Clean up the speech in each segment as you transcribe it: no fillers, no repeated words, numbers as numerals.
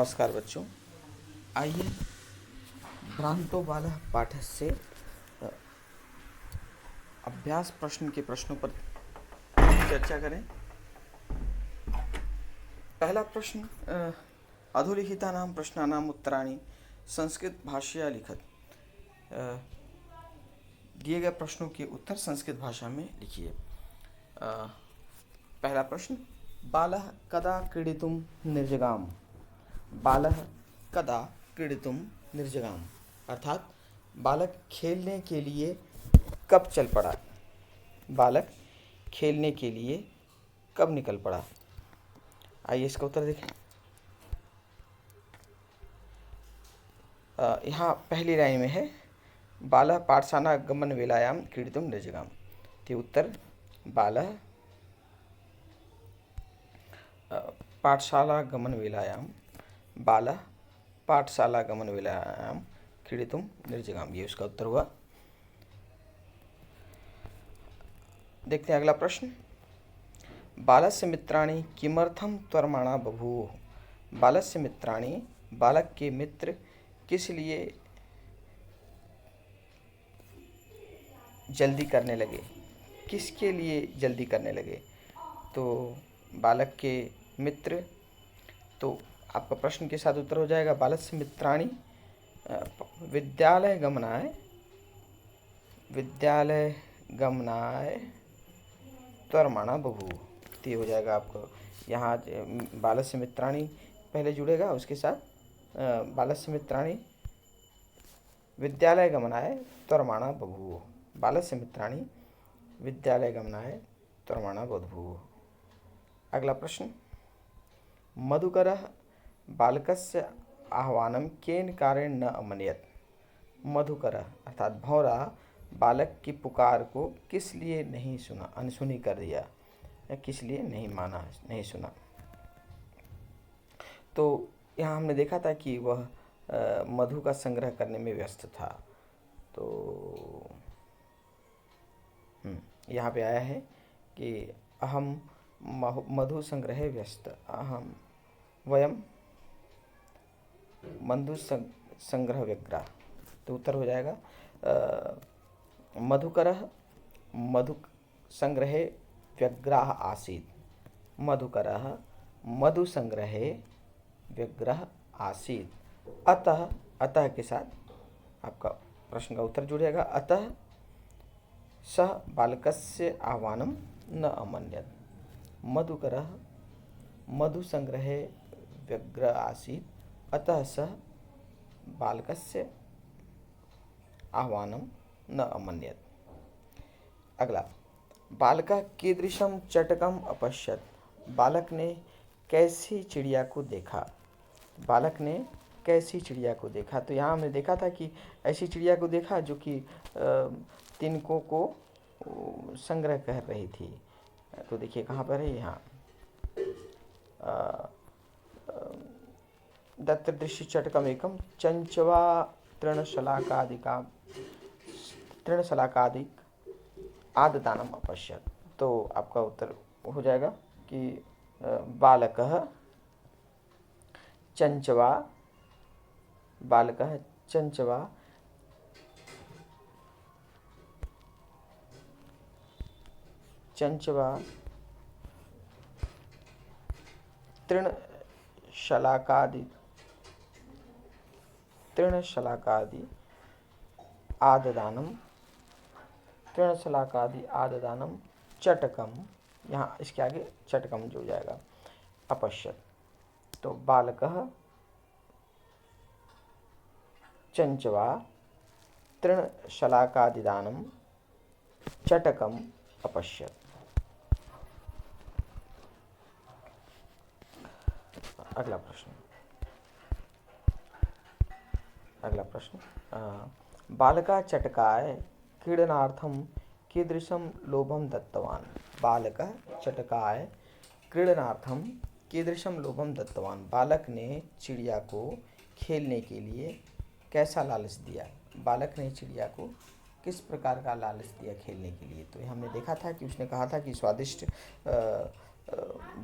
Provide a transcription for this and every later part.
नमस्कार बच्चों। आइए भ्रांतो बालः पाठस्य अभ्यास प्रश्न के प्रश्नों पर चर्चा करें। पहला प्रश्न, अधोलिखितानां प्रश्नानाम् उत्तराणि संस्कृत भाषया लिखत। दिए गए प्रश्नों के उत्तर संस्कृत भाषा में लिखिए। पहला प्रश्न, बालः कदा क्रीडितुं निर्जगाम। बालः कदा क्रीडितुं निर्जगाम, अर्थात बालक खेलने के लिए कब चल पड़ा। बालक खेलने के लिए कब निकल पड़ा। आइए इसका उत्तर देखें। यहाँ पहली लाइन में है बालः पाठशाला गमन वेलायां क्रीडितुं निर्जगाम। तो उत्तर बालः पाठशाला गमन वेलायां बालः पाठशाला गमन वेलायां क्रीडितुं निर्जगाम, ये उसका उत्तर हुआ। देखते हैं अगला प्रश्न, बालस्य मित्राणि किमर्थं त्वरमाणा बभूवुः। बालस्य मित्राणि, बालक के मित्र किस लिए जल्दी करने लगे, किसके लिए जल्दी करने लगे। तो बालक के मित्र, तो आपका प्रश्न के साथ उत्तर हो जाएगा बालस्य मित्राणि विद्यालय गमनाय त्वरमाणा बभूवुः। तो हो जाएगा आपको यहाँ बालस्य मित्राणि पहले जुड़ेगा, उसके साथ बालस्य मित्राणि विद्यालय गमनाय त्वरमाणा बभूवुः। बालस्य मित्राणि विद्यालय गमनाय त्वरमाणा बभूवुः। अगला प्रश्न, मधुकरः बालकस्य आह्वानं केन कारणेन न अमनयत्। मधुकरः अर्थात भौरा बालक की पुकार को किस लिए नहीं सुना, अनसुनी कर दिया, या किस लिए नहीं माना, नहीं सुना। तो यहाँ हमने देखा था कि वह मधु का संग्रह करने में व्यस्त था। तो यहाँ पे आया है कि अहम मधु संग्रहे व्यस्त, अहम वयम मधु संग्रह व्यग्रः। तो उत्तर हो जाएगा मधुकरः मधु संग्रहे व्यग्रः आसीत्। मधुकरः मधु संग्रहे व्यग्रः आसीत्। अतः, अतः के साथ आपका प्रश्न का उत्तर जुड़ेगा, अतः सः बालकस्य आह्वानं न अमन्यत्। मधुकरः मधु संग्रहे व्यग्रः आसीत्, अतः सः बालकस्य आह्वानं न अमन्यत्। अगला, बालकः कीदृशं चटकम् अपश्यत्। बालक ने कैसी चिड़िया को देखा। बालक ने कैसी चिड़िया को देखा। तो यहाँ हमने देखा था कि ऐसी चिड़िया को देखा जो कि तिनकों को संग्रह कर रही थी। तो देखिए कहाँ पर है, यहाँ दत्तदृश्य चटकम एकम चंचवा तृणशलाकादिक आददानम अपश्यत्। तो आपका उत्तर हो जाएगा कि बालकः चंचवा, बालकः चंचवा तृणशलाकादि आददानम चटकम, यहाँ इसके आगे चटकम जो जाएगा अपश्यत्। तो बालकः चंचवा तृणशलाकादिदानं चटकम अपश्यत्। अगला प्रश्न, बालकः चटकाय क्रीडनार्थं कीदृशं लोभं दत्तवान्। बालकः चटकाय क्रीडनार्थं कीदृशं लोभं दत्तवान्। बालक ने चिड़िया को खेलने के लिए कैसा लालच दिया। बालक ने चिड़िया को किस प्रकार का लालच दिया खेलने के लिए। तो हमने देखा था कि उसने कहा था कि स्वादिष्ट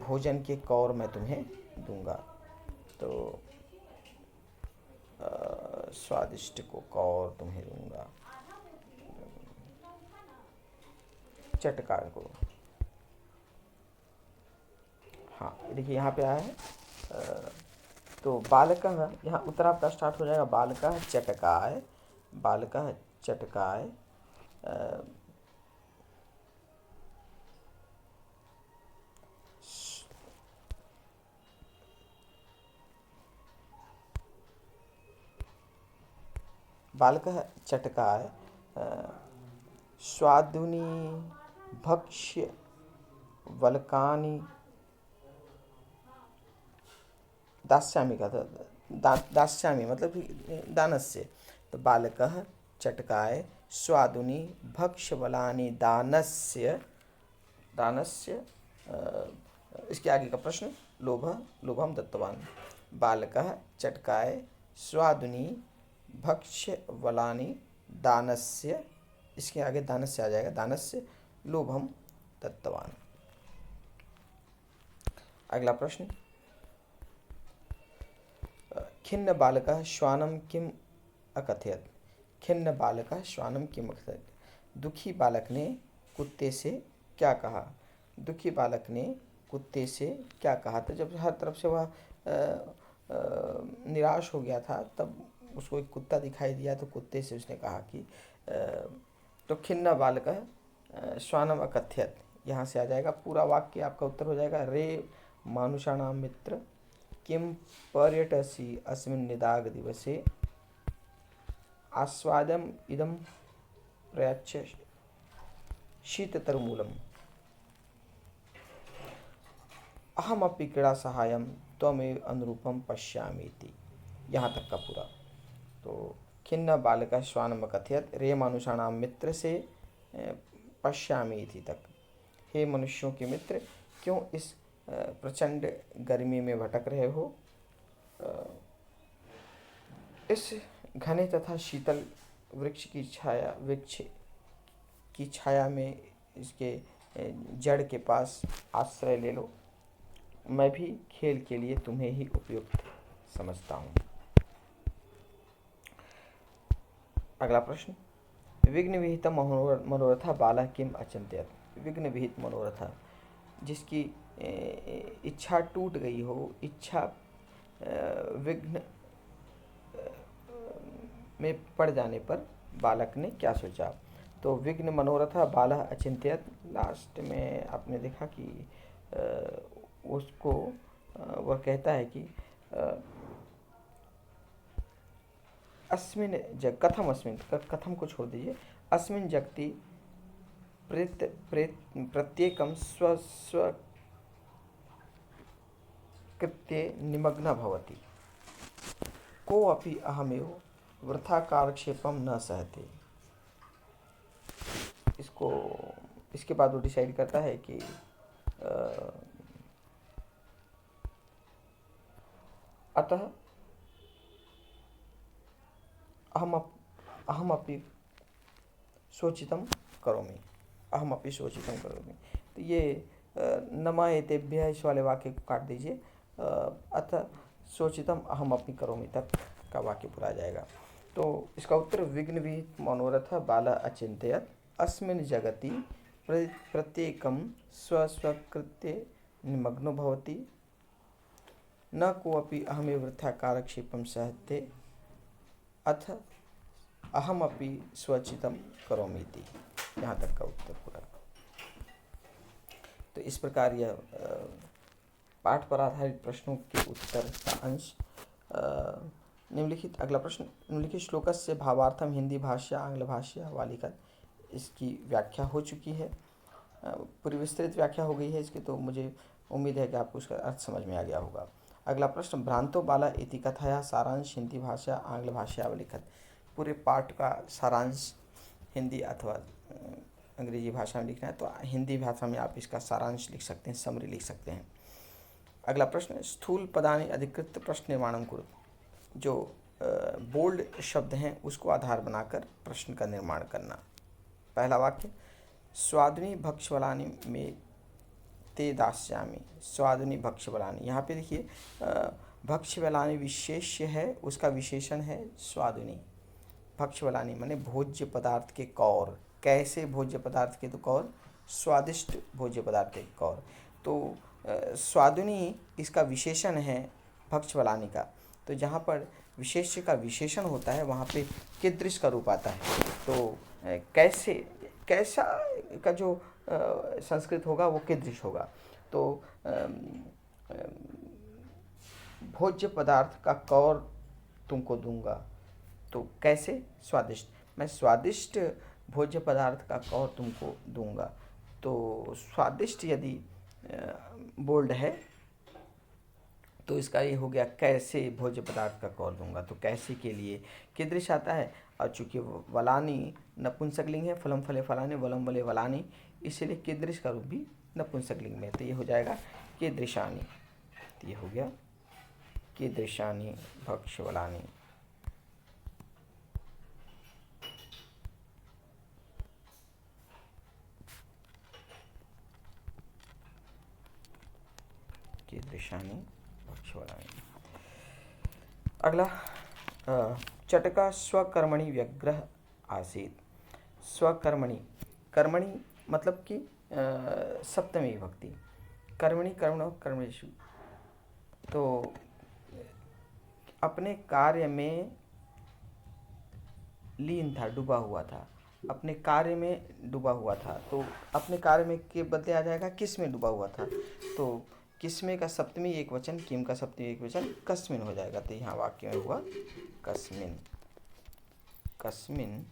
भोजन के कौर मैं तुम्हें दूंगा। तो स्वादिष्ट को और तुम्हें दूंगा, चटकार को। हाँ देखिए यहाँ पे आया है तो बालकः, यहाँ उत्तर आपका स्टार्ट हो जाएगा बालकः चटकाय, बालकः चटकाय बालकः चटकाय स्वादुनी भक्ष्य वल्कानि दास्यामि का था, दास्यामि मतलब कि दानस्य। तो बालकः चटकाय स्वादुनी भक्ष्यबलानि दानस्य, दानस्य इसके आगे का प्रश्न लोभम दत्तवान। बालकः चटकाय स्वादुनी भक्ष्यबलानि दानस्य, इसके आगे दानस्य आ जाएगा, दानस्य लोभम दत्तवान। अगला प्रश्न, खिन्न बालकः श्वानं किम अकथयत, खिन्न बालकः श्वानं किम अकथयत, दुखी बालक ने कुत्ते से क्या कहा, दुखी बालक ने कुत्ते से क्या कहा। तो जब हर तरफ से वह निराश हो गया था तब उसको एक कुत्ता दिखाई दिया, तो कुत्ते से उसने कहा कि तो खिन्न बालकः श्वानम अकथयत, यहाँ से आ जाएगा पूरा वाक्य आपका उत्तर हो जाएगा, रे मानुषाणां मित्र किम पर्यटसि अस्मिन् निदाग दिवसे आस्वादम इदं प्रयच्छ शीततरमूलम् अहमपि क्रीड़ा सहायम त्वमेव अनुरूपम पश्यामीति, यहाँ तक का पूरा। तो खिन्न बालकः श्वानम अकथयत, रे मनुष्याणां मित्र से पश्यामीति तक, हे मनुष्यों के मित्र क्यों इस प्रचंड गर्मी में भटक रहे हो, इस घने तथा शीतल वृक्ष की छाया में इसके जड़ के पास आश्रय ले लो, मैं भी खेल के लिए तुम्हें ही उपयुक्त समझता हूँ। अगला प्रश्न, विघ्न विहित मनोरथ बालः किम अचिंत्यत, विघ्न विहित मनोरथ जिसकी इच्छा टूट गई हो, इच्छा विघ्न में पड़ जाने पर बालक ने क्या सोचा। तो विघ्न मनोरथ बालः अचिंत्यत, लास्ट में आपने देखा कि उसको वह कहता है कि अस्मिन जग कथम, अस्मिन कथम को छोड़ दीजिए, अस्मिन जगति प्रत्येकम स्व स्व कृत्ये निमग्न भवति, को अपि अहमेव वृथा कालक्षेपम न सहते। इसके बाद वो डिसाइड करता है कि अतः अहमपि सोचितं करोमि, अहमपि सोचितं करोमि। तो ये नमा एतेभ्यः इस वाले वाक्य को काट दीजिए, अतः सोचितम अहमपि करोमि तक का वाक्य पूरा आ जाएगा। तो इसका उत्तर विघ्न विहित मनोरथ बालः अचिंत्यत अस्मिन् जगति प्रत्येकं स्वस्वकृत्ये निमग्नो भवति, न कोऽपि अहमेव वृथा कालक्षेपं सहते, अथ अहमपि स्वचितं करोमीति, यहाँ तक का उत्तर पूरा। तो इस प्रकार यह पाठ पर आधारित प्रश्नों के उत्तर का अंश निम्नलिखित। अगला प्रश्न, निम्नलिखित श्लोकस्य भावार्थम हिंदी भाषा आंग्ल भाषा वालिका, इसकी व्याख्या हो चुकी है, पूरी विस्तृत व्याख्या हो गई है इसकी, तो मुझे उम्मीद है कि आपको उसका अर्थ समझ में आ गया होगा। अगला प्रश्न, भ्रांतो बाला इति कथाया सारांश हिंदी भाषा आंग्ल भाषा अवलिखत, पूरे पाठ का सारांश हिंदी अथवा अंग्रेजी भाषा में लिखना है तो हिंदी भाषा में आप इसका सारांश लिख सकते हैं, समरी लिख सकते हैं। अगला प्रश्न, स्थूल पदानि अधिकृत प्रश्न निर्माणम कुरु, जो बोल्ड शब्द हैं उसको आधार बनाकर प्रश्न का निर्माण करना। पहला वाक्य, स्वादुनी भक्ष्यबलानि में ते दास्यामि, स्वादुनी भक्ष्यबलानि, यहाँ पे देखिए भक्ष्यवलानि विशेष्य है, उसका विशेषण है स्वादुनी। भक्ष्यवलानि माने भोज्य पदार्थ के कौर। कैसे भोज्य पदार्थ के तो कौर? स्वादिष्ट भोज्य पदार्थ के कौर। तो स्वादुनी इसका विशेषण है भक्ष्यवलानि का। तो जहाँ पर विशेष्य का विशेषण होता है वहाँ पे कीदृश का रूप आता है। तो कैसे, कैसा का जो संस्कृत होगा वो कीदृश होगा। तो भोज्य पदार्थ का कौर तुमको दूंगा। तो कैसे? स्वादिष्ट। मैं स्वादिष्ट भोज्य पदार्थ का कौर तुमको दूंगा। तो स्वादिष्ट यदि बोल्ड है तो इसका ये हो गया कैसे भोज्य पदार्थ का कौर दूंगा। तो कैसे के लिए कीदृश आता है, और चूंकि वलानी नपुंसकलिंग है, फलम फले फलाने वलम वले वलानी, इसलिए कीदृश का रूप भी नपुंसकलिंग में। तो ये हो जाएगा कीदृशानी। तो ये हो गया कीदृशानी भक्ष्यवलानि। कीदृशानि भक्ष्यवलानि। अगला चटका स्वकर्मणि व्यग्रह आसीत्। स्वकर्मणि, कर्मणि मतलब कि सप्तमी विभक्ति। कर्मणि कर्मणो कर्मेषु। तो अपने कार्य में लीन था, डूबा हुआ था, अपने कार्य में डूबा हुआ था। तो अपने कार्य में के बदले आ जाएगा किस में डूबा हुआ था। तो किसमें का सप्तमी एक वचन, किम का सप्तमी एक वचन, कस्मिन हो जाएगा। तो यहाँ वाक्य में हुआ कस्मिन। कस्मिन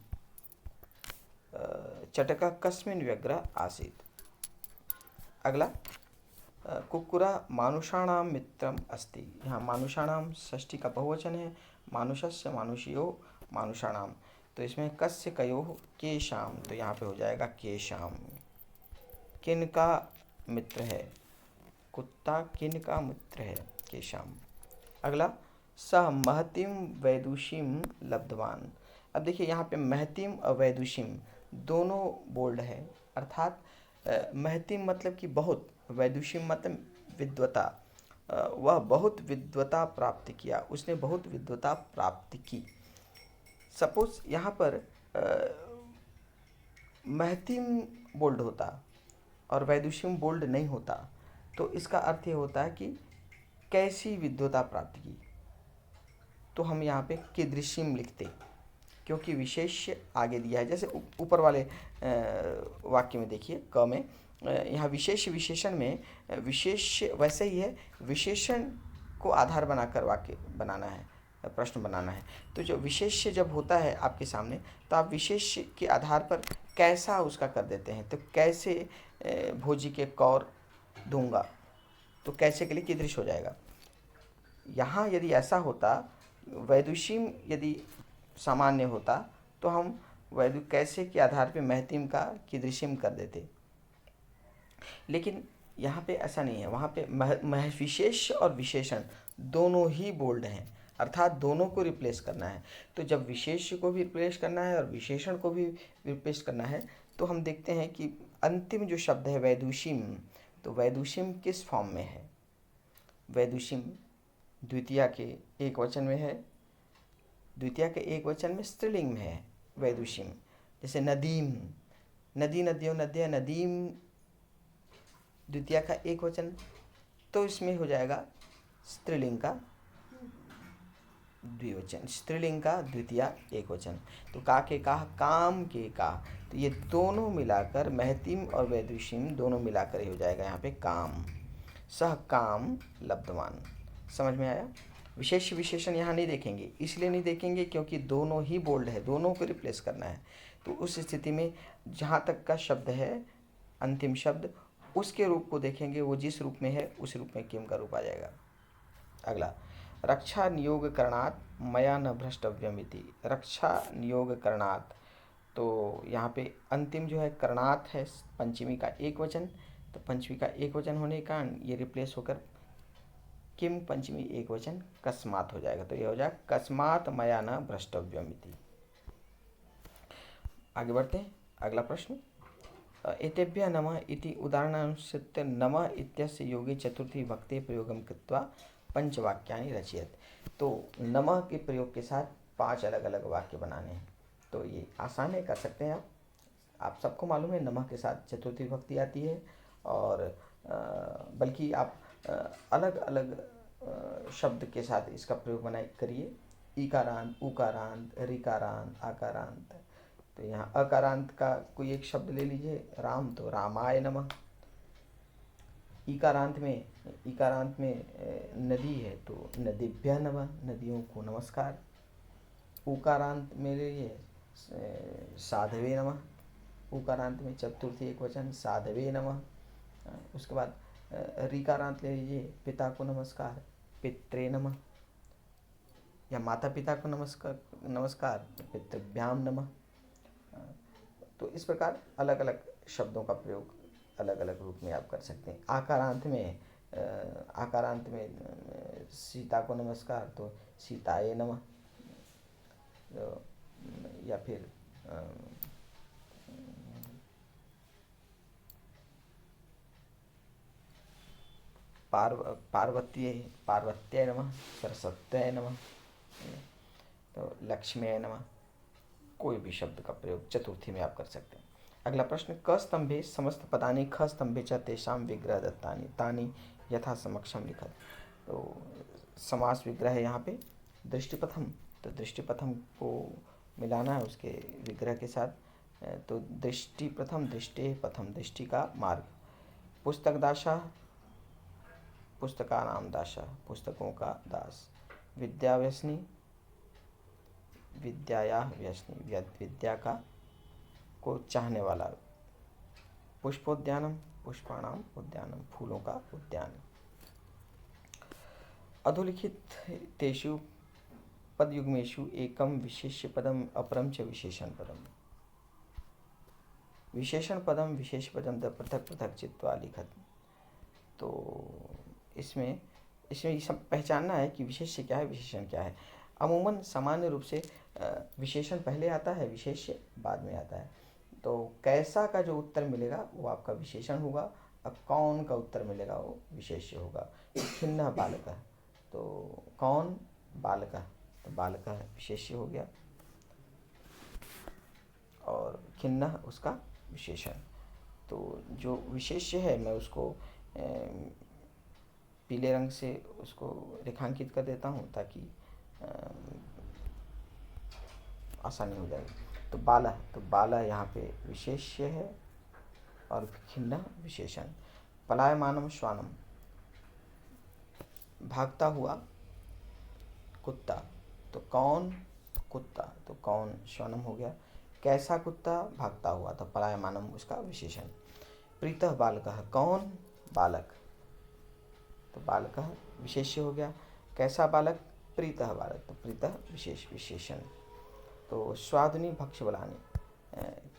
चटका कस्मिन व्यग्र आसीत्। अगला कुक्कुरा मानुषाणाम मित्रम अस्ति। यहाँ मानुषाणाम षष्ठी का बहुवचन है, मानुषस्य मानुषियो मानुषाणाम। तो इसमें कस्य कयो केशाम, तो यहाँ पे हो जाएगा केशाम। किन का मित्र है, कुत्ता किन का मित्र है, केशाम। अगला सह महतिम वैदुषीम लब्धवान। अब देखिए यहाँ पे महतिम और वैदुषीम दोनों बोल्ड है, अर्थात महतिम मतलब कि बहुत, वैदुषीम मतलब विद्वता। वह बहुत विद्वता प्राप्त किया, उसने बहुत विद्वता प्राप्त की। सपोज यहाँ पर महतिम बोल्ड होता और वैदुषीम बोल्ड नहीं होता, तो इसका अर्थ ये होता है कि कैसी विद्वता प्राप्त की। तो हम यहाँ पे कीदृशीम लिखते, क्योंकि विशेष्य आगे दिया है। जैसे ऊपर वाले वाक्य में देखिए क में, यहाँ विशेष विशेषण में विशेष्य वैसे ही है, विशेषण को आधार बनाकर वाक्य बनाना है, प्रश्न बनाना है। तो जो विशेष्य जब होता है आपके सामने, तो आप विशेष्य के आधार पर कैसा उसका कर देते हैं। तो कैसे भोजी के कौर दूंगा, तो कैसे के लिए कीदृश हो जाएगा। यहाँ यदि ऐसा होता, वैदुषीम यदि सामान्य होता, तो हम वैदु कैसे के आधार पे महतिम का कीदृशीम कर देते। लेकिन यहाँ पे ऐसा नहीं है, वहाँ पे विशेष और विशेषण दोनों ही बोल्ड हैं, अर्थात दोनों को रिप्लेस करना है। तो जब विशेष को भी रिप्लेस करना है और विशेषण को भी रिप्लेस करना है, तो हम देखते हैं कि अंतिम जो शब्द है वैदुषीम, तो वैदुषीम किस फॉर्म में है। वैदुषीम द्वितीया के एक वचन में है, द्वितीया के एक वचन में स्त्रीलिंग में है वैदुषीम। जैसे नदीम, नदी नदियों नद्य, नदीम द्वितीया का एक वचन, तो इसमें हो जाएगा स्त्रीलिंग का द्विवचन, स्त्रीलिंग का द्वितीया एक वचन। तो का के का, काम के का, तो ये दोनों मिलाकर महतिम और वैदुषीम दोनों मिलाकर ही हो जाएगा यहाँ पे काम। सह काम लब्धवान। समझ में आया। विशेष विशेषण यहाँ नहीं देखेंगे, इसलिए नहीं देखेंगे क्योंकि दोनों ही बोल्ड है, दोनों को रिप्लेस करना है। तो उस स्थिति में जहाँ तक का शब्द है अंतिम शब्द, उसके रूप को देखेंगे, वो जिस रूप में है उस रूप में किम का रूप आ जाएगा। अगला रक्षा नियोग करणात् मया न भ्रष्टव्यमिति। रक्षा नियोग करणात्, तो यहाँ पे अंतिम जो है करणात् है पंचमी का एक वचन, तो पंचमी का एक वचन होने के कारण ये रिप्लेस होकर किम पंचमी एक वचन कस्मात् हो जाएगा। तो ये हो जाएगा कस्मात् मया न भ्रष्टव्यमिति। आगे बढ़ते हैं। अगला प्रश्न, एतेभ्यः नमः इति उदाहरणानुसृत्य नमः इत्यस्य योगे चतुर्थी भक्ते प्रयोगं कृत्वा पंचवाक्यानि रचयत। तो नमः के प्रयोग के साथ 5 अलग अलग वाक्य बनाने हैं। तो ये आसान है, कर सकते हैं आप सबको मालूम है नमः के साथ चतुर्थी विभक्ति आती है। और बल्कि आप अलग अलग शब्द के साथ इसका प्रयोग बनाए करिए। ईकारांत, उकारांत, ऋकारांत, आकारांत। तो यहाँ अकारांत का कोई एक शब्द ले लीजिए, राम, तो रामाय नमः। ईकारांत में नदी है तो नदीभ्यः नमः, नदियों को नमस्कार। उकारांत में ले लीजिए साधवे नमः, उकारांत में चतुर्थी एक वचन साधवे नमः। उसके बाद ऋकारांत ले लीजिए पिता को नमस्कार, पित्रे नमः। या माता पिता को नमस्कार, पितृभ्याम नमः। तो इस प्रकार अलग अलग शब्दों का प्रयोग अलग अलग रूप में आप कर सकते हैं। आकारांत में सीता को नमस्कार, तो सीताये नमः। या फिर पार्वत्याय नमः, सरस्वत्याय नमः, तो लक्ष्म्याय नमः। कोई भी शब्द का प्रयोग चतुर्थी में आप कर सकते हैं। अगला प्रश्न, क स्तंभे समस्त पदानि ख स्तंभे च तेषां विग्रह दत्तानि तानि यथा समक्षम लिखत। तो समास विग्रह है यहाँ पे दृष्टिपथम, तो दृष्टिपथम को मिलाना है उसके विग्रह के साथ। तो दृष्टि प्रथम, दृष्टे पथम, दृष्टि का मार्ग। पुस्तक दासा, पुस्तका नाम दासा, पुस्तकों का दास। विद्या व्यसनी, विद्याया व्यसनी, विद्या का को चाहने वाला। पुष्पोद्यानम, पुष्पाणाम उद्यानम, फूलों का उद्यान। अधोलिखित तेषु पदयुग्मेषु एकम विशेष्य पदम अपरम च विशेषण पदम। विशेषण पदम विशेष पदम द पृथक पृथक चित्वा लिखत। तो इसमें ये सब पहचानना है कि विशेष्य क्या है, विशेषण क्या है। अमूमन सामान्य रूप से विशेषण पहले आता है, विशेष्य बाद में आता है। तो कैसा का जो उत्तर मिलेगा वो आपका विशेषण होगा, और कौन का उत्तर मिलेगा वो विशेष्य होगा। खिन्नः बालकः, तो कौन बालकः, तो बालकः विशेष्य हो गया और खिन्नः उसका विशेषण। तो जो विशेष्य है मैं उसको पीले रंग से उसको रेखांकित कर देता हूँ ताकि आसानी हो जाएगी। तो बाला यहाँ पे विशेष्य है और खिन्नः विशेषण। पलायमानम श्वानम, भागता हुआ कुत्ता, तो कौन कुत्ता, तो कौन श्वानम हो गया। कैसा कुत्ता, भागता हुआ, तो पलायमानम उसका विशेषण। प्रीतः बालकः, कौन बालक, तो बालकः विशेष्य हो गया। कैसा बालक, प्रीतः बालक, तो प्रीतः विशेषण। तो स्वादुनी भक्ष्य बलानी,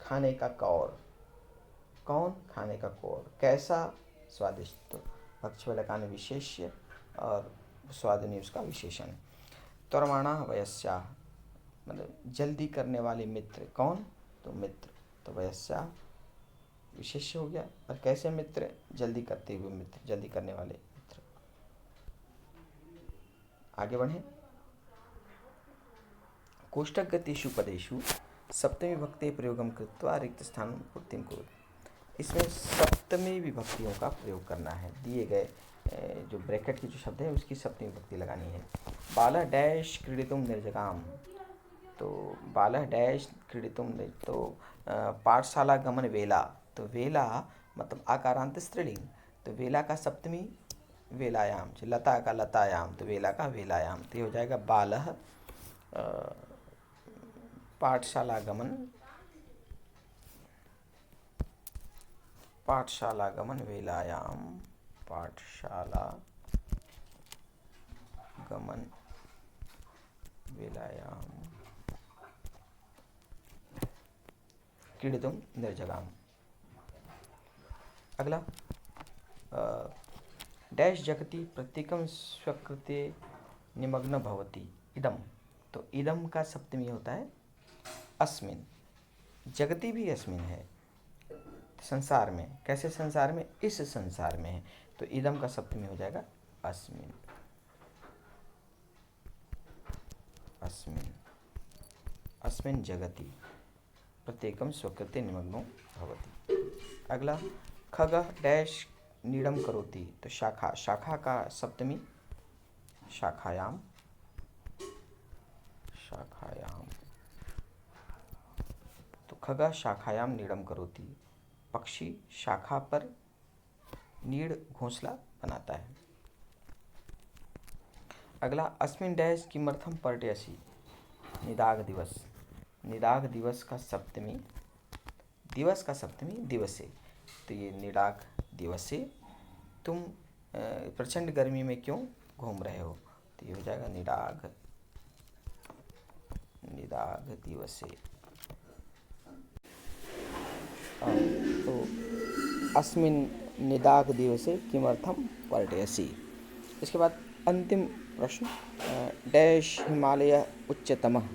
खाने का कौर, कौन खाने का कौर। कैसा स्वादिष्ट, तो भक्ष्य बलकानी विशेष्य और स्वादुनी उसका विशेषण। त्वरमाणा वयस्या, मतलब जल्दी करने वाले मित्र, कौन, तो मित्र, तो वयस्या विशेष्य हो गया। और कैसे मित्र, जल्दी करते हुए मित्र, जल्दी करने वाले मित्र। आगे बढ़ें। कोष्ठक गतिषु पदेषु सप्तमी विभक्ते प्रयोगम कृत्वा रिक्त स्थान पूर्तिम कुरु। इसमें सप्तमी विभक्तियों का प्रयोग करना है। दिए गए जो ब्रैकेट की जो शब्द है उसकी सप्तमी विभक्ति लगानी है। बालः डैश क्रीडितुम निर्जगाम, तो बालः डैश क्रीडितुम, तो पाठशाला गमन वेला, तो वेला मतलब आकारांत स्त्रीलिंग, तो वेला का सप्तमी वेलायाम। लता का लतायाम, तो वेला का वेलायाम। तो ये हो जाएगा बालः पाठशाला गमन, पाठशाला गमन वेलायाम, पाठशाला गमन वेलायाम क्रीडितुम निर्जगाम। अगला डैश जगति प्रत्येकम स्वकृते निमग्न भवति इदम, तो इदम का सप्तमी होता है अस्मिन। जगति भी अस्मिन है, संसार में। कैसे संसार में, इस संसार में है, तो इदम का सप्तमी हो जाएगा अस्मिन। अस्मिन् अस्मिन् जगति प्रत्येकं स्वकृते निमग्नो भवति। अगला, खगः डैश नीडम करोति, तो शाखा, शाखा का सप्तमी, शाखायाम, शाखायाम, तो खगः शाखायाम नीडम करोति, पक्षी शाखा पर नीड़ घोंसला बनाता है। अगला, अस्मिन डैश किमर्थम पर्यटयसि, निदाघ दिवस, निदाघ दिवस का सप्तमी, दिवस का सप्तमी दिवसे, तो ये निदाघ दिवसे तुम प्रचंड गर्मी में क्यों घूम रहे हो, तो ये हो जाएगा निदाघ, निदाघ दिवसे। तो अस्मिन निदाघ दिवसे किमर्थम पर्यटयसि। इसके बाद अंतिम प्रश्न, डैश हिमालय उच्चतमः,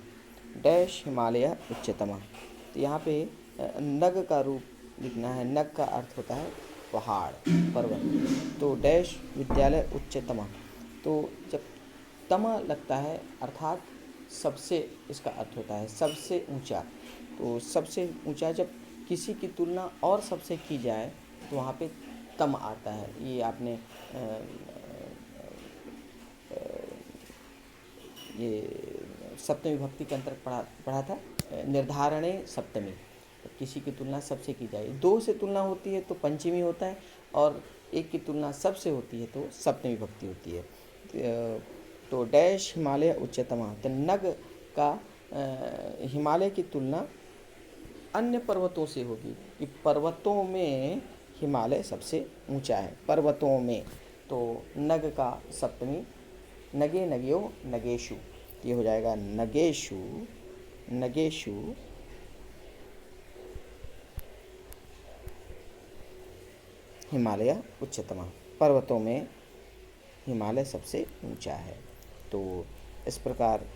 डैश हिमालय उच्चतमः, तो यहाँ पे नग का रूप लिखना है। नग का अर्थ होता है पहाड़, पर्वत, तो डैश विद्यालय उच्चतमः, तो जब तमा लगता है अर्थात सबसे, इसका अर्थ होता है सबसे ऊंचा, तो सबसे ऊंचा जब किसी की तुलना और सबसे की जाए तो वहाँ पे तम आता है। ये आपने ये सप्तमी विभक्ति के अंतर्गत पढ़ा था, निर्धारणे सप्तमी, तो किसी की तुलना सबसे की जाए, दो से तुलना होती है तो पंचमी होता है, और एक की तुलना सबसे होती है तो सप्तमी विभक्ति होती है। तो डैश हिमालय उच्चतम, तो नग का हिमालय की तुलना अन्य पर्वतों से होगी कि पर्वतों में हिमालय सबसे ऊंचा है, पर्वतों में, तो नग का सप्तमी, नगे नग्यो नगेशु, ये हो जाएगा नगेशु, नगेशु हिमालय उच्चतम, पर्वतों में हिमालय सबसे ऊंचा है। तो इस प्रकार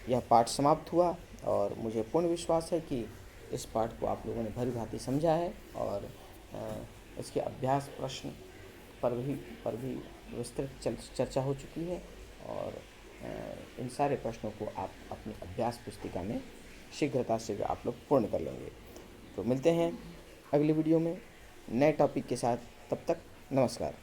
यह पाठ समाप्त हुआ, और मुझे पूर्ण विश्वास है कि इस पाठ को आप लोगों ने भली भांति समझा है, और इसके अभ्यास प्रश्न पर भी विस्तृत चर्चा हो चुकी है, और इन सारे प्रश्नों को आप अपनी अभ्यास पुस्तिका में शीघ्रता से आप लोग पूर्ण कर लेंगे। तो मिलते हैं अगली वीडियो में नए टॉपिक के साथ, तब तक नमस्कार।